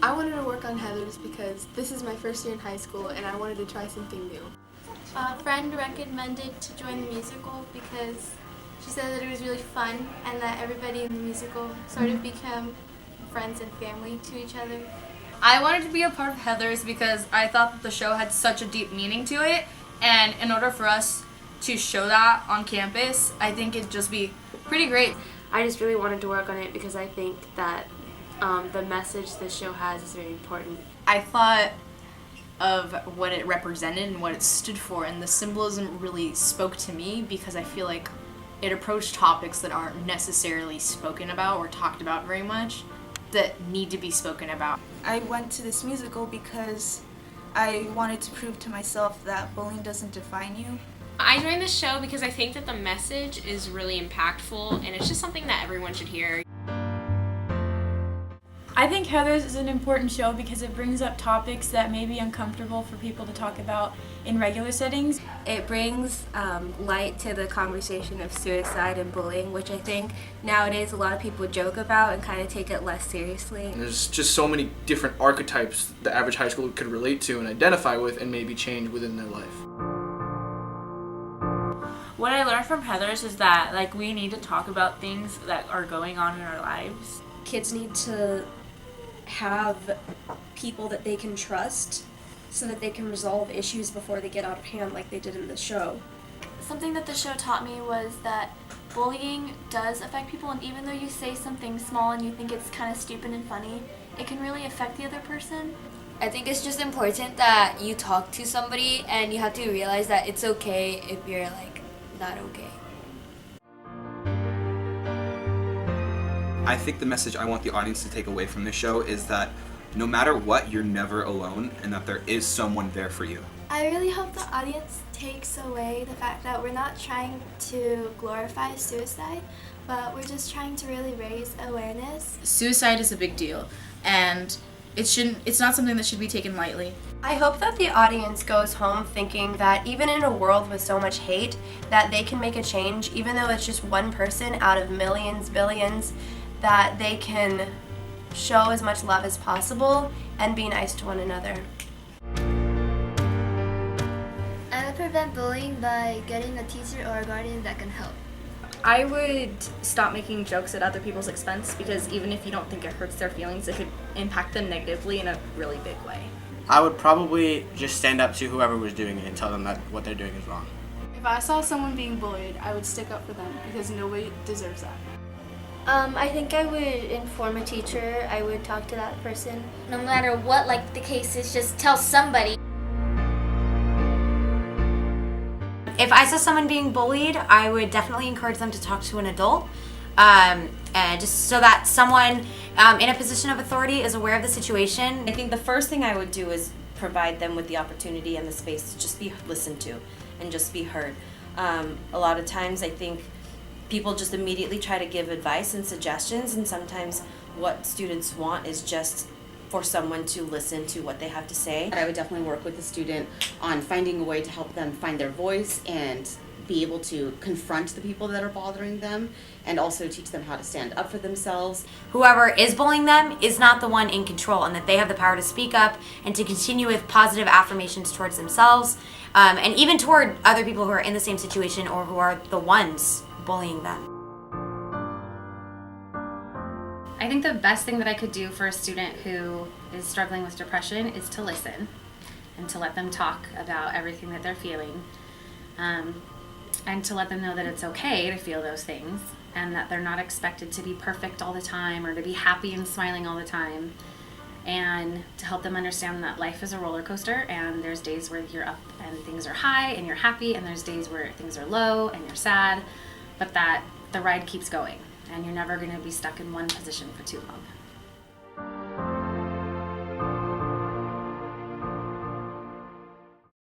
I wanted to work on Heather's because this is my first year in high school and I wanted to try something new. A friend recommended to join the musical because she said that it was really fun and that everybody in the musical sort of became friends and family to each other. I wanted to be a part of Heather's because I thought that the show had such a deep meaning to it, and in order for us to show that on campus, I think it'd just be pretty great. I just really wanted to work on it because I think that the message this show has is very important. I thought of what it represented and what it stood for, and the symbolism really spoke to me because I feel like it approached topics that aren't necessarily spoken about or talked about very much that need to be spoken about. I went to this musical because I wanted to prove to myself that bullying doesn't define you. I joined the show because I think that the message is really impactful and it's just something that everyone should hear. I think Heather's is an important show because it brings up topics that may be uncomfortable for people to talk about in regular settings. It brings light to the conversation of suicide and bullying, which I think nowadays a lot of people joke about and kind of take it less seriously. There's just so many different archetypes the average high schooler could relate to and identify with and maybe change within their life. What I learned from Heather's is that we need to talk about things that are going on in our lives. Kids need to have people that they can trust so that they can resolve issues before they get out of hand like they did in the show. Something that the show taught me was that bullying does affect people, and even though you say something small and you think it's kind of stupid and funny, it can really affect the other person. I think it's just important that you talk to somebody and you have to realize that it's okay if you're not okay. I think the message I want the audience to take away from this show is that no matter what, you're never alone and that there is someone there for you. I really hope the audience takes away the fact that we're not trying to glorify suicide, but we're just trying to really raise awareness. Suicide is a big deal, and it's not something that should be taken lightly. I hope that the audience goes home thinking that even in a world with so much hate, that they can make a change, even though it's just one person out of millions, billions, that they can show as much love as possible and be nice to one another. I would prevent bullying by getting a teacher or a guardian that can help. I would stop making jokes at other people's expense because even if you don't think it hurts their feelings, it could impact them negatively in a really big way. I would probably just stand up to whoever was doing it and tell them that what they're doing is wrong. If I saw someone being bullied, I would stick up for them because nobody deserves that. I think I would inform a teacher. I would talk to that person. No matter what the case is, just tell somebody. If I saw someone being bullied, I would definitely encourage them to talk to an adult, just so that someone in a position of authority is aware of the situation. I think the first thing I would do is provide them with the opportunity and the space to just be listened to and just be heard. A lot of times I think people just immediately try to give advice and suggestions, and sometimes what students want is just for someone to listen to what they have to say. I would definitely work with the student on finding a way to help them find their voice and be able to confront the people that are bothering them, and also teach them how to stand up for themselves. Whoever is bullying them is not the one in control, and that they have the power to speak up and to continue with positive affirmations towards themselves, and even toward other people who are in the same situation or who are the ones bullying them. I think the best thing that I could do for a student who is struggling with depression is to listen and to let them talk about everything that they're feeling, and to let them know that it's okay to feel those things and that they're not expected to be perfect all the time or to be happy and smiling all the time, and to help them understand that life is a roller coaster and there's days where you're up and things are high and you're happy, and there's days where things are low and you're sad, but that the ride keeps going and you're never going to be stuck in one position for too long.